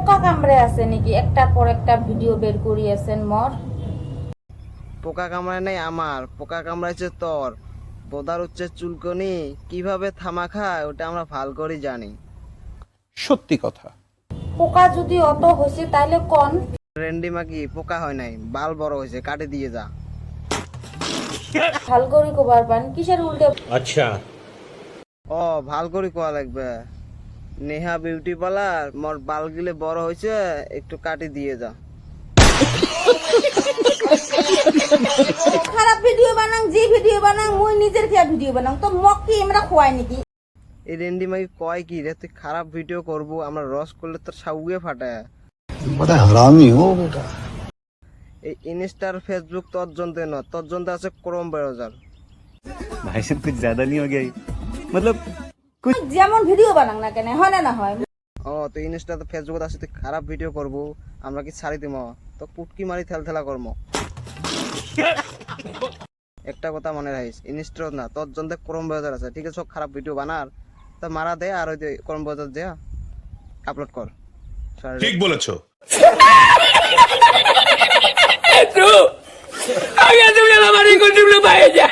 পোকা কামড়ে আছে নাকি? একটার পর একটা ভিডিও বের করিয়েছেন মোর। পোকা কামড়ায় নাই আমার, পোকা কামড়াইছে তোর। বোদার হচ্ছে চুলকনি কিভাবে থামা খায় ওটা আমরা ভাল করে জানি। সত্যি কথা। পোকা যদি অত হয়েছে তাহলে কোন? রেন্ডি মাকি পোকা হয় নাই, বাল বড় হয়েছে, কাটে দিয়ে যা। ভাল করে কবার পান কিসের উল্টে? ও ভাল করে কোয়া লাগবে। নেহা বিউটি পার্লার, মোর বাল গিলে বড় হয়েছে, একটু কাটি দিয়ে যা। খারাপ ভিডিও বানাং, যে ভিডিও বানাং মুই নিজের খেয়া ভিডিও বানাং, তো মক কি আমরা খোয়াই নাকি? এই রেন্ডি মাকি কয় কি রে, তুই খারাপ ভিডিও করবো, আমরা রস করলে তোর সাউয়ে ফাটায়। बड़ा हरामी हो बेटा। এই ইনস্টার ফেসবুক তোর জন্য ন, তোর জন্য আছে ক্রোম ব্রাউজার। भाई साहब कुछ ज्यादा नहीं हो गया ये? मतलब যেমন ভিডিও বানাং না কেন, হয় না হয়? ও তুই ইনস্টাতে ফেসবুকে আছে, তুই খারাপ ভিডিও করবো, আমরা কি ছাড়ি দিব? তো পুটকি মারি থেলা করব। একটা কথা মনে রাখিস, ইনস্টা না, তোর জন্য ক্রোম ব্রাউজার আছে, ঠিক আছে? সব খারাপ ভিডিও বানার তা মারা দে, আর ওই ক্রোম ব্রাউজার দে আপলোড কর। ঠিক বলেছো। Tú, había de una marico, tú no vaya.